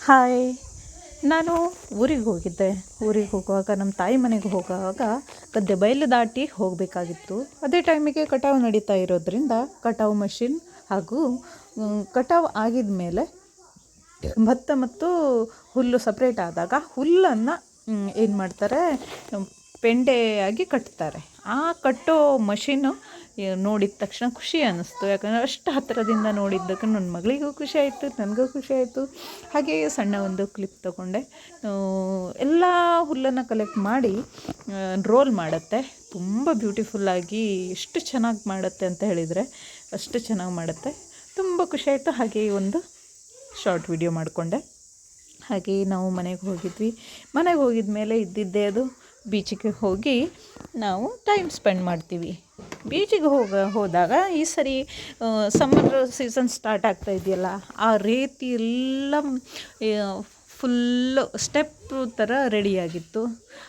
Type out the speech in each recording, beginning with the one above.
Hi. ನಾನು ಊರಿಗೆ ಹೋಗಿದ್ದೆ. ಊರಿಗೆ ಹೋಗುವಾಗ ನಮ್ಮ ತಾಯಿ ಮನೆಗೆ ಹೋಗುವಾಗ ಗದ್ದೆ ಬಯಲು ದಾಟಿ ಹೋಗಬೇಕಾಗಿತ್ತು. ಅದೇ ಟೈಮಿಗೆ ಕಟಾವು ನಡೀತಾ ಇರೋದ್ರಿಂದ ಕಟಾವು ಮಷಿನ್ ಹಾಗೂ ಕಟಾವು ಆಗಿದ ಮೇಲೆ ಭತ್ತ ಮತ್ತು ಹುಲ್ಲು ಸಪ್ರೇಟ್ ಆದಾಗ ಹುಲ್ಲನ್ನು ಏನು ಮಾಡ್ತಾರೆ, ಪೆಂಡೆಯಾಗಿ ಕಟ್ತಾರೆ. ಆ ಕಟ್ಟೋ ಮಷಿನ್ನು ನೋಡಿದ ತಕ್ಷಣ ಖುಷಿ ಅನ್ನಿಸ್ತು. ಯಾಕಂದರೆ ಅಷ್ಟು ಹತ್ತಿರದಿಂದ ನೋಡಿದ್ದಕ್ಕೆ ನನ್ನ ಮಗಳಿಗೂ ಖುಷಿ ಆಯಿತು, ನನಗೂ ಖುಷಿ ಆಯಿತು. ಹಾಗೆ ಸಣ್ಣ ಒಂದು ಕ್ಲಿಪ್ ತೊಗೊಂಡೆ. ಎಲ್ಲ ಹುಲ್ಲನ್ನು ಕಲೆಕ್ಟ್ ಮಾಡಿ ರೋಲ್ ಮಾಡುತ್ತೆ. ತುಂಬ ಬ್ಯೂಟಿಫುಲ್ಲಾಗಿ ಎಷ್ಟು ಚೆನ್ನಾಗಿ ಮಾಡುತ್ತೆ ಅಂತ ಹೇಳಿದರೆ ಅಷ್ಟು ಚೆನ್ನಾಗಿ ಮಾಡುತ್ತೆ. ತುಂಬ ಖುಷಿ ಆಯಿತು. ಹಾಗೆ ಒಂದು ಶಾರ್ಟ್ ವಿಡಿಯೋ ಮಾಡಿಕೊಂಡೆ. ಹಾಗೆ ನಾವು ಮನೆಗೆ ಹೋಗಿದ್ವಿ. ಮನೆಗೆ ಹೋಗಿದ ಮೇಲೆ ಇದ್ದಿದ್ದೇ ಅದು ಬೀಚಿಗೆ ಹೋಗಿ ನಾವು ಟೈಮ್ ಸ್ಪೆಂಡ್ ಮಾಡ್ತೀವಿ. ಬೀಚಿಗೆ ಹೋದಾಗ ಈ ಸರಿ ಸಮ್ಮರ್ ಸೀಸನ್ ಸ್ಟಾರ್ಟ್ ಆಗ್ತಾ ಇದೆಯಲ್ಲ, ಆ ರೀತಿ ಎಲ್ಲ ಫುಲ್ಲು ಸ್ಟೆಪ್ ಥರ ರೆಡಿಯಾಗಿತ್ತು.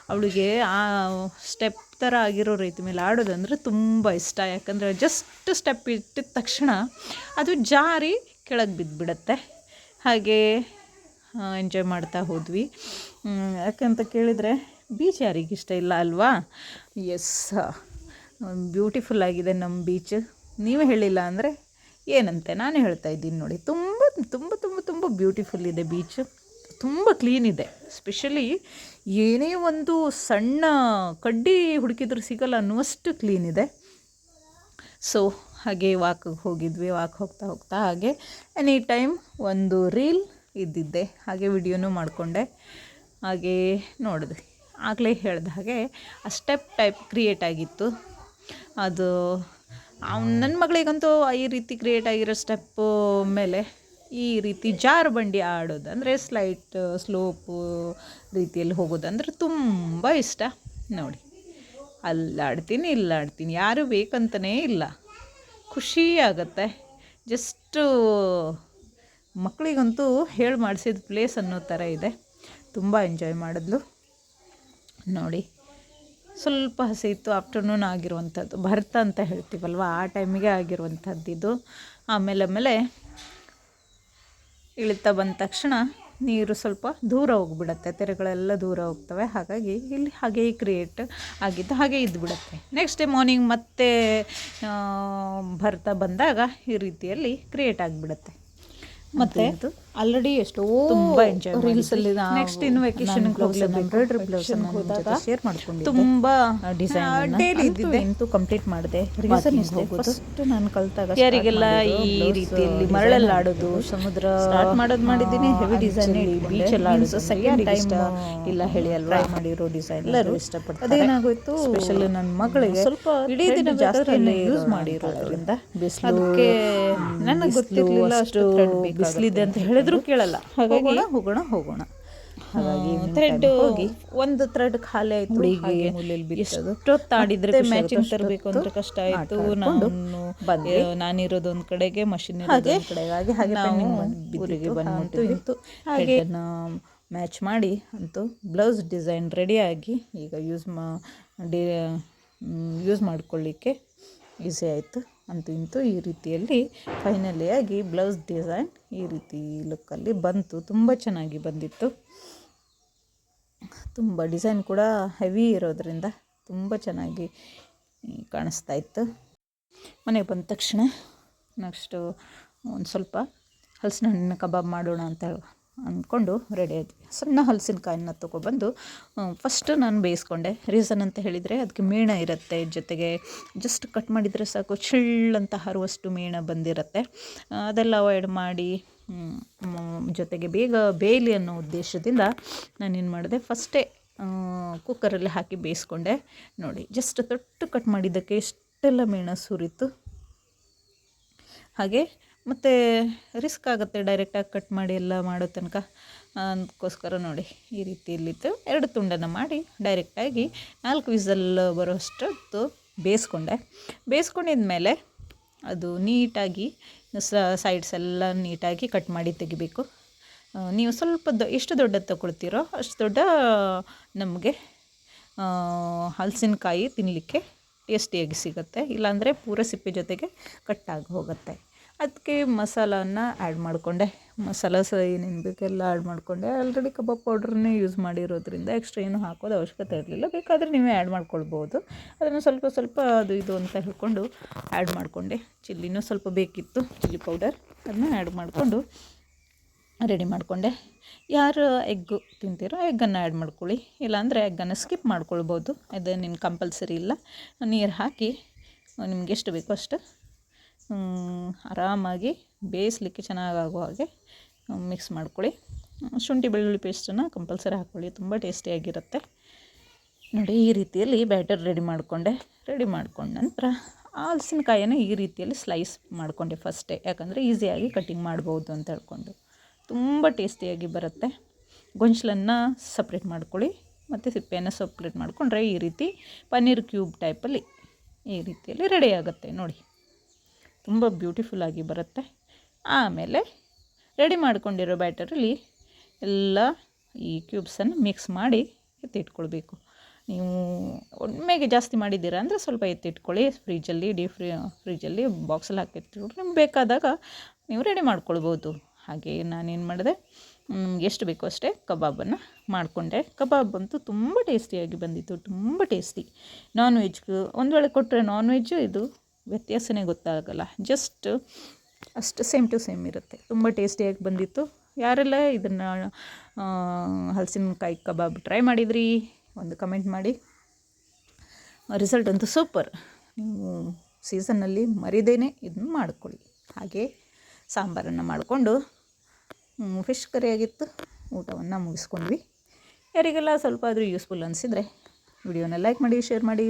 ಅವಳಿಗೆ ಆ ಸ್ಟೆಪ್ ಥರ ಆಗಿರೋ ರೀತಿ ಮೇಲೆ ಆಡೋದಂದರೆ ತುಂಬ ಇಷ್ಟ. ಯಾಕಂದರೆ ಜಸ್ಟ್ ಸ್ಟೆಪ್ ಇಟ್ಟಿದ ತಕ್ಷಣ ಅದು ಜಾರಿ ಕೆಳಗೆ ಬಿದ್ದುಬಿಡತ್ತೆ. ಹಾಗೆ ಎಂಜಾಯ್ ಮಾಡ್ತಾ ಹೋದ್ವಿ. ಯಾಕಂತ ಕೇಳಿದರೆ ಬೀಚ್ ಯಾರಿಗಿಷ್ಟ ಇಲ್ಲ ಅಲ್ವಾ? ಎಸ್, ಬ್ಯೂಟಿಫುಲ್ಲಾಗಿದೆ ನಮ್ಮ ಬೀಚ್. ನೀವೇ ಹೇಳಿಲ್ಲ ಅಂದರೆ ಏನಂತೆ, ನಾನೇ ಹೇಳ್ತಾ ಇದ್ದೀನಿ ನೋಡಿ. ತುಂಬ ತುಂಬ ತುಂಬ ತುಂಬ ಬ್ಯೂಟಿಫುಲ್ ಇದೆ ಬೀಚ್. ತುಂಬ ಕ್ಲೀನ್ ಇದೆ. ಸ್ಪೆಷಲಿ ಏನೇ ಒಂದು ಸಣ್ಣ ಕಡ್ಡಿ ಹುಡುಕಿದ್ರೂ ಸಿಗಲ್ಲ ಅನ್ನುವಷ್ಟು ಕ್ಲೀನ್ ಇದೆ. ಸೊ ಹಾಗೆ ವಾಕಿಗೆ ಹೋಗಿದ್ವಿ. ವಾಕ್ ಹೋಗ್ತಾ ಹೋಗ್ತಾ ಹಾಗೆ ಎನಿ ಟೈಮ್ ಒಂದು ರೀಲ್ ಇದ್ದಿದ್ದೆ. ಹಾಗೆ ವಿಡಿಯೋನೂ ಮಾಡಿಕೊಂಡೆ. ಹಾಗೆ ನೋಡಿದೆ, ಆಗಲೇ ಹೇಳ್ದ ಹಾಗೆ ಆ ಸ್ಟೆಪ್ ಟೈಪ್ ಕ್ರಿಯೇಟ್ ಆಗಿತ್ತು. ಅದು ನನ್ನ ಮಗಳಿಗಂತೂ ಈ ರೀತಿ ಕ್ರಿಯೇಟ್ ಆಗಿರೋ ಸ್ಟೆಪ್ಪು ಮೇಲೆ ಈ ರೀತಿ ಜಾರು ಬಂಡಿ ಆಡೋದು ಅಂದರೆ ಸ್ಲೋಪು ರೀತಿಯಲ್ಲಿ ಹೋಗೋದಂದ್ರೆ ತುಂಬ ಇಷ್ಟ. ನೋಡಿ, ಅಲ್ಲಾಡ್ತೀನಿ ಇಲ್ಲಾಡ್ತೀನಿ, ಯಾರು ಬೇಕಂತಲೇ ಇಲ್ಲ. ಖುಷಿ ಆಗುತ್ತೆ. ಜಸ್ಟು ಮಕ್ಕಳಿಗಂತೂ ಹೇಳಿ ಮಾಡಿಸಿದ ಪ್ಲೇಸ್ ಅನ್ನೋ ಥರ ಇದೆ. ತುಂಬ ಎಂಜಾಯ್ ಮಾಡಿದ್ಲು ನೋಡಿ. ಸ್ವಲ್ಪ ಹಸಿ ಇತ್ತು. ಆಫ್ಟರ್ನೂನ್ ಆಗಿರುವಂಥದ್ದು, ಭರ್ತ ಅಂತ ಹೇಳ್ತೀವಲ್ವ, ಆ ಟೈಮಿಗೆ ಆಗಿರುವಂಥದ್ದು ಇದು. ಆಮೇಲೆ ಇಳಿತಾ ಬಂದ ತಕ್ಷಣ ನೀರು ಸ್ವಲ್ಪ ದೂರ ಹೋಗಿಬಿಡತ್ತೆ, ತೆರೆಗಳೆಲ್ಲ ದೂರ ಹೋಗ್ತವೆ. ಹಾಗಾಗಿ ಇಲ್ಲಿ ಹಾಗೆ ಕ್ರಿಯೇಟ್ ಆಗಿದ್ದು ಹಾಗೆ ಇದ್ದುಬಿಡತ್ತೆ. ನೆಕ್ಸ್ಟ್ ಡೇ ಮಾರ್ನಿಂಗ್ ಮತ್ತೆ ಭರ್ತ ಬಂದಾಗ ಈ ರೀತಿಯಲ್ಲಿ ಕ್ರಿಯೇಟ್ ಆಗಿಬಿಡತ್ತೆ. ಮತ್ತು ಆಲ್ರೆಡಿ ಎಷ್ಟೋ ತುಂಬ ಎಂಜಾಯ್ ರೀಲ್ಸಲ್ಲಿ. ನೆಕ್ಸ್ಟ್ ಇನ್ನು ವೆಕೇಷನ್ಗೆ ಎಂಬ್ರಾಯ್ಡ್ರಿ ಬ್ಲೌಸನ್ನು ಹೋದಾಗ ಶೇರ್ ಮಾಡ್ಕೊಂಡು ತುಂಬ ಡಿಸೈನ್ ಡೈಲಿ ಇದ್ದಿದ್ದೆ ಅಂತೂ ಕಂಪ್ಲೀಟ್ ಮಾಡಿದೆ. ರೀಸನ್ ಇಷ್ಟೇ, ಫಸ್ಟ್ ನಾನು ಕಲಿತಾಗ ಯಾರಿಗೆಲ್ಲ ಈ ರೀತಿಯಲ್ಲಿ ಮರಳಲ್ಲಿ ಆಡೋದು, ಸಮುದ್ರ ಸ್ಟಾರ್ಟ್ ಮಾಡಿದ್ದೀನಿ. ಹೆವಿ ಡಿಸೈನ್ ಬೀಚಲ್ಲಿ ಆಡೋದು ಸೆಕೆಂಡ್ ಟೈಮ್ ಇಲ್ಲ ಹೇಳಿ ಅಲ್ವಾ ಮಾಡಿರೋ ಡಿಸೈನ್ ಎಲ್ಲರೂ ಇಷ್ಟಪಡ್ತಾರೆ. ಅದೇನಾಗೋಯ್ತು, ಸ್ಪೆಷಲ್ ನನ್ನ ಮಗಳಿಗೆ ಸ್ವಲ್ಪ ಇಡೀ ದಿನ ಜಾಸ್ತಿ ಯೂಸ್ ಮಾಡಿರೋದ್ರಿಂದ ಅದಕ್ಕೆ ನನಗೆ ಗೊತ್ತಿರಲಿಲ್ಲ ಅಷ್ಟು ಬಿಸಿಲಿದೆ ಅಂತ ಹೇಳಿದ್ರು ಕೇಳಲ್ಲ. ಹಾಗಾಗಿ ಹೋಗೋಣ ಹಾಗಾಗಿ ಥ್ರೆಡ್ ಹೋಗಿ ಒಂದು ಥ್ರೆಡ್ ಖಾಲಿ ಆಯಿತು. ಎಷ್ಟೊತ್ತಾಡಿದ್ರೆ ಮ್ಯಾಚಿಂಗ್ ತರಬೇಕು ಅಂದರೆ ಕಷ್ಟ ಆಯಿತು. ನಾನಿರೋದು ಒಂದು ಕಡೆಗೆ, ಮಷಿನ್ ಇರೋದು ಒಂದು ಕಡೆಗಾಗಿ, ಹಾಗೆ ಊರಿಗೆ ಬಂದ್ಬಿಟ್ಟು ಇಂತು ಹಾಗೆ ಮ್ಯಾಚ್ ಮಾಡಿ ಅಂತೂ ಬ್ಲೌಸ್ ಡಿಸೈನ್ ರೆಡಿಯಾಗಿ ಈಗ ಯೂಸ್ ಮಾಡ್ಕೊಳ್ಳಿಕ್ಕೆ ಈಸಿ ಆಯಿತು. ಅಂತೂ ಇಂತೂ ಈ ರೀತಿಯಲ್ಲಿ ಫೈನಲಿಯಾಗಿ ಬ್ಲೌಸ್ ಡಿಸೈನ್ ಈ ರೀತಿ ಲುಕ್ಕಲ್ಲಿ ಬಂತು. ತುಂಬ ಚೆನ್ನಾಗಿ ಬಂದಿತ್ತು. ತುಂಬ ಡಿಸೈನ್ ಕೂಡ ಹೆವಿ ಇರೋದ್ರಿಂದ ತುಂಬ ಚೆನ್ನಾಗಿ ಕಾಣಿಸ್ತಾ ಇತ್ತು. ಮನೆಗೆ ಬಂದ ತಕ್ಷಣ ನೆಕ್ಸ್ಟು ಒಂದು ಸ್ವಲ್ಪ ಹಲಸಿನ ಹಣ್ಣಿನ ಕಬಾಬ್ ಮಾಡೋಣ ಅಂತ ಅಂದ್ಕೊಂಡು ರೆಡಿ ಆದ್ವಿ. ಸಣ್ಣ ಹಲಸಿನಕಾಯಿನ ತೊಗೊಬಂದು ಫಸ್ಟ್ ನಾನು ಬೇಯಿಸ್ಕೊಂಡೆ. ರೀಸನ್ ಅಂತ ಹೇಳಿದರೆ ಅದಕ್ಕೆ ಮೇಣ ಇರುತ್ತೆ, ಜೊತೆಗೆ ಜಸ್ಟ್ ಕಟ್ ಮಾಡಿದರೆ ಸಾಕು ಚಿಳ್ಳಂತ ಹಾರುವಷ್ಟು ಮೇಣ ಬಂದಿರುತ್ತೆ. ಅದೆಲ್ಲ ಅವಾಯ್ಡ್ ಮಾಡಿ ಜೊತೆಗೆ ಬೇಗ ಬೇಯಲಿ ಅನ್ನೋ ಉದ್ದೇಶದಿಂದ ನಾನೇನು ಮಾಡಿದೆ, ಫಸ್ಟೇ ಕುಕ್ಕರಲ್ಲಿ ಹಾಕಿ ಬೇಯಿಸ್ಕೊಂಡೆ. ನೋಡಿ, ಜಸ್ಟ್ ತೊಟ್ಟು ಕಟ್ ಮಾಡಿದ್ದಕ್ಕೆ ಎಷ್ಟೆಲ್ಲ ಮೇಣ ಸುರಿತು. ಹಾಗೆ ಮತ್ತು ರಿಸ್ಕ್ ಆಗುತ್ತೆ ಡೈರೆಕ್ಟಾಗಿ ಕಟ್ ಮಾಡಿ ಎಲ್ಲ ಮಾಡೋ ತನಕ. ಅದಕ್ಕೋಸ್ಕರ ನೋಡಿ ಈ ರೀತಿಯಲ್ಲಿತ್ತು. 2 ತುಂಡನ್ನು ಮಾಡಿ ಡೈರೆಕ್ಟಾಗಿ 4 ವಿಸಲ್ ಬರೋಷ್ಟೊತ್ತು ಬೇಯಿಸ್ಕೊಂಡಿದ್ಮೇಲೆ ಅದು ನೀಟಾಗಿ ಸೈಡ್ಸ್ ಎಲ್ಲ ನೀಟಾಗಿ ಕಟ್ ಮಾಡಿ ತೆಗಿಬೇಕು. ನೀವು ಸ್ವಲ್ಪ ಎಷ್ಟು ದೊಡ್ಡದು ತಗೊಳ್ತೀರೋ ಅಷ್ಟು ದೊಡ್ಡ ನಮಗೆ ಹಲಸಿನಕಾಯಿ ತಿನ್ನಲಿಕ್ಕೆ ಟೇಸ್ಟಿಯಾಗಿ ಸಿಗುತ್ತೆ. ಇಲ್ಲಾಂದರೆ ಪೂರ ಸಿಪ್ಪೆ ಜೊತೆಗೆ ಕಟ್ಟಾಗಿ ಹೋಗುತ್ತೆ. ಅದಕ್ಕೆ ಮಸಾಲವನ್ನು ಆ್ಯಡ್ ಮಾಡಿಕೊಂಡೆ. ಮಸಾಲ ಏನೇನು ಬೇಕೆಲ್ಲ ಆ್ಯಡ್ ಮಾಡಿಕೊಂಡೆ. ಆಲ್ರೆಡಿ ಕಬಾಬ್ ಪೌಡ್ರನ್ನೇ ಯೂಸ್ ಮಾಡಿರೋದ್ರಿಂದ ಎಕ್ಸ್ಟ್ರಾ ಏನು ಹಾಕೋದು ಅವಶ್ಯಕತೆ ಇರಲಿಲ್ಲ. ಬೇಕಾದರೆ ನೀವೇ ಆ್ಯಡ್ ಮಾಡ್ಕೊಳ್ಬೋದು. ಅದನ್ನು ಸ್ವಲ್ಪ ಸ್ವಲ್ಪ ಅದು ಇದು ಅಂತ ಹೇಳ್ಕೊಂಡು ಆ್ಯಡ್ ಮಾಡಿಕೊಂಡೆ. ಚಿಲ್ಲಿನೂ ಸ್ವಲ್ಪ ಬೇಕಿತ್ತು, ಚಿಲ್ಲಿ ಪೌಡರ್, ಅದನ್ನ ಆ್ಯಡ್ ಮಾಡಿಕೊಂಡು ರೆಡಿ ಮಾಡಿಕೊಂಡೆ. ಯಾರು ಎಗ್ಗು ತಿಂತೀರೋ ಎಗ್ಗನ್ನು ಆ್ಯಡ್ ಮಾಡ್ಕೊಳ್ಳಿ, ಇಲ್ಲಾಂದರೆ ಎಗ್ಗನ್ನು ಸ್ಕಿಪ್ ಮಾಡ್ಕೊಳ್ಬೋದು. ಅದೇನೇನು ಕಂಪಲ್ಸರಿ ಇಲ್ಲ. ನೀರು ಹಾಕಿ ನಿಮ್ಗೆ ಎಷ್ಟು ಬೇಕೋ ಅಷ್ಟು ಆರಾಮಾಗಿ ಬೇಯಿಸ್ಲಿಕ್ಕೆ ಚೆನ್ನಾಗಾಗೋ ಹಾಗೆ ಮಿಕ್ಸ್ ಮಾಡ್ಕೊಳ್ಳಿ. ಶುಂಠಿ ಬೆಳ್ಳುಳ್ಳಿ ಪೇಸ್ಟನ್ನು ಕಂಪಲ್ಸರಿ ಹಾಕ್ಕೊಳ್ಳಿ, ತುಂಬ ಟೇಸ್ಟಿಯಾಗಿರುತ್ತೆ. ನೋಡಿ, ಈ ರೀತಿಯಲ್ಲಿ ಬ್ಯಾಟರ್ ರೆಡಿ ಮಾಡಿಕೊಂಡೆ. ರೆಡಿ ಮಾಡ್ಕೊಂಡ ನಂತರ ಹಲಸಿನಕಾಯನ್ನು ಈ ರೀತಿಯಲ್ಲಿ ಸ್ಲೈಸ್ ಮಾಡಿಕೊಂಡೆ ಫಸ್ಟೇ, ಯಾಕಂದರೆ ಈಸಿಯಾಗಿ ಕಟ್ಟಿಂಗ್ ಮಾಡ್ಬೋದು ಅಂತ ಹೇಳ್ಕೊಂಡು. ತುಂಬ ಟೇಸ್ಟಿಯಾಗಿ ಬರುತ್ತೆ. ಗೊಂಚಲನ್ನು ಸಪ್ರೇಟ್ ಮಾಡ್ಕೊಳ್ಳಿ ಮತ್ತು ಸಿಪ್ಪೆಯನ್ನು ಸಪ್ರೇಟ್ ಮಾಡಿಕೊಂಡ್ರೆ ಈ ರೀತಿ ಪನ್ನೀರ್ ಕ್ಯೂಬ್ ಟೈಪಲ್ಲಿ ಈ ರೀತಿಯಲ್ಲಿ ರೆಡಿ ಆಗುತ್ತೆ. ನೋಡಿ, ತುಂಬ ಬ್ಯೂಟಿಫುಲ್ಲಾಗಿ ಬರುತ್ತೆ. ಆಮೇಲೆ ರೆಡಿ ಮಾಡ್ಕೊಂಡಿರೋ ಬ್ಯಾಟರಲ್ಲಿ ಎಲ್ಲ ಈ ಕ್ಯೂಬ್ಸನ್ನು ಮಿಕ್ಸ್ ಮಾಡಿ ಎತ್ತಿಟ್ಕೊಳ್ಬೇಕು. ನೀವು ಒಮ್ಮೆಗೆ ಜಾಸ್ತಿ ಮಾಡಿದ್ದೀರಾ ಅಂದರೆ ಸ್ವಲ್ಪ ಎತ್ತಿಟ್ಕೊಳ್ಳಿ. ಫ್ರಿಜ್ಜಲ್ಲಿ ಫ್ರಿಜ್ಜಲ್ಲಿ ಬಾಕ್ಸಲ್ಲಿ ಹಾಕಿಟ್ಬಿಟ್ರೆ ನಿಮ್ಗೆ ಬೇಕಾದಾಗ ನೀವು ರೆಡಿ ಮಾಡ್ಕೊಳ್ಬೋದು. ಹಾಗೆ ನಾನೇನು ಮಾಡಿದೆ, ಎಷ್ಟು ಬೇಕೋ ಅಷ್ಟೇ ಕಬಾಬನ್ನು ಮಾಡಿಕೊಂಡೆ. ಕಬಾಬ್ ಅಂತೂ ತುಂಬ ಟೇಸ್ಟಿಯಾಗಿ ಬಂದಿತ್ತು, ತುಂಬ ಟೇಸ್ಟಿ. ನಾನ್ ವೆಜ್ಗೂ ಒಂದು ವೇಳೆ ಕೊಟ್ಟರೆ ನಾನ್ ವೆಜ್ಜು ಇದು ವ್ಯತ್ಯಾಸನೇ ಗೊತ್ತಾಗಲ್ಲ, ಜಸ್ಟ್ ಅಷ್ಟು ಸೇಮ್ ಟು ಸೇಮ್ ಇರುತ್ತೆ. ತುಂಬ ಟೇಸ್ಟಿಯಾಗಿ ಬಂದಿತ್ತು. ಯಾರೆಲ್ಲ ಇದನ್ನು ಹಲಸಿನಕಾಯಿ ಕಬಾಬ್ ಟ್ರೈ ಮಾಡಿದ್ರಿ ಒಂದು ಕಮೆಂಟ್ ಮಾಡಿ. ರಿಸಲ್ಟ್ ಅಂತೂ ಸೂಪರ್. ನೀವು ಸೀಸನ್ನಲ್ಲಿ ಮರಿದೇನೆ ಇದನ್ನು ಮಾಡ್ಕೊಳ್ಳಿ. ಹಾಗೆ ಸಾಂಬಾರನ್ನು ಮಾಡಿಕೊಂಡು ಫಿಶ್ ಕರಿ ಆಗಿತ್ತು, ಊಟವನ್ನು ಮುಗಿಸ್ಕೊಂಡ್ವಿ. ಯಾರಿಗೆಲ್ಲ ಸ್ವಲ್ಪ ಆದರೂ ಯೂಸ್ಫುಲ್ ಅನಿಸಿದರೆ ವಿಡಿಯೋನ ಲೈಕ್ ಮಾಡಿ, ಶೇರ್ ಮಾಡಿ,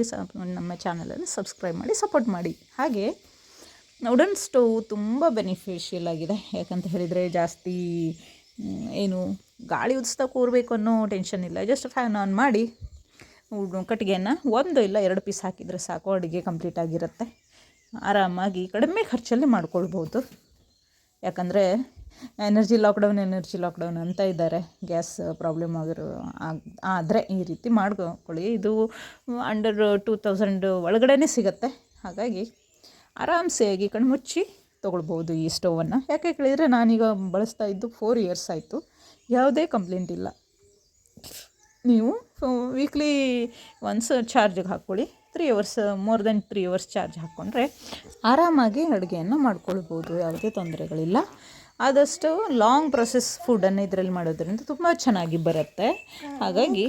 ನಮ್ಮ ಚಾನಲನ್ನು ಸಬ್ಸ್ಕ್ರೈಬ್ ಮಾಡಿ, ಸಪೋರ್ಟ್ ಮಾಡಿ. ಹಾಗೆ ವುಡನ್ ಸ್ಟವ್ ತುಂಬ ಬೆನಿಫಿಷಿಯಲ್ ಆಗಿದೆ. ಯಾಕಂತ ಹೇಳಿದರೆ ಜಾಸ್ತಿ ಏನು ಗಾಳಿ ಉದಿಸ್ತಾ ಕೂರಬೇಕು ಅನ್ನೋ ಟೆನ್ಷನ್ ಇಲ್ಲ. ಜಸ್ಟ್ ಫ್ಯಾನ್ ಆನ್ ಮಾಡಿ ಕಟ್ಟಿಗೆಯನ್ನು 1 ಇಲ್ಲ 2 ಪೀಸ್ ಹಾಕಿದರೆ ಸಾಕು, ಅಡುಗೆ ಕಂಪ್ಲೀಟ್ ಆಗಿರುತ್ತೆ. ಆರಾಮಾಗಿ ಕಡಿಮೆ ಖರ್ಚಲ್ಲಿ ಮಾಡ್ಕೊಳ್ಬೋದು. ಯಾಕಂದರೆ ಎನರ್ಜಿ ಲಾಕ್ಡೌನ್ ಅಂತ ಇದ್ದಾರೆ. ಗ್ಯಾಸ್ ಪ್ರಾಬ್ಲಮ್ ಆದರೆ ಈ ರೀತಿ ಮಾಡ್ಕೊಳ್ಳಿ. ಇದು ಅಂಡರ್ 2000 ಒಳಗಡೆ ಸಿಗುತ್ತೆ. ಹಾಗಾಗಿ ಆರಾಮ್ಸೆಯಾಗಿ ಕಣ್ಮುಚ್ಚಿ ತೊಗೊಳ್ಬೋದು ಈ ಸ್ಟವನ್ನು. ಯಾಕೆ ಕೇಳಿದರೆ ನಾನೀಗ ಬಳಸ್ತಾ ಇದ್ದು 4 ಇಯರ್ಸ್ ಆಯಿತು, ಯಾವುದೇ ಕಂಪ್ಲೇಂಟ್ ಇಲ್ಲ. ನೀವು ವೀಕ್ಲಿ ಒನ್ಸ್ ಚಾರ್ಜಿಗೆ ಹಾಕ್ಕೊಳ್ಳಿ. 3 hours, more than 3 hours charge ಹಾಕ್ಕೊಂಡ್ರೆ ಆರಾಮಾಗಿ ಅಡುಗೆಯನ್ನು ಮಾಡ್ಕೊಳ್ಬೋದು, ಯಾವುದೇ ತೊಂದರೆಗಳಿಲ್ಲ. ಆದಷ್ಟು ಲಾಂಗ್ ಪ್ರೊಸೆಸ್ ಫುಡ್ಡನ್ನು ಇದರಲ್ಲಿ ಮಾಡೋದ್ರಿಂದ ತುಂಬ ಚೆನ್ನಾಗಿ ಬರುತ್ತೆ. ಹಾಗಾಗಿ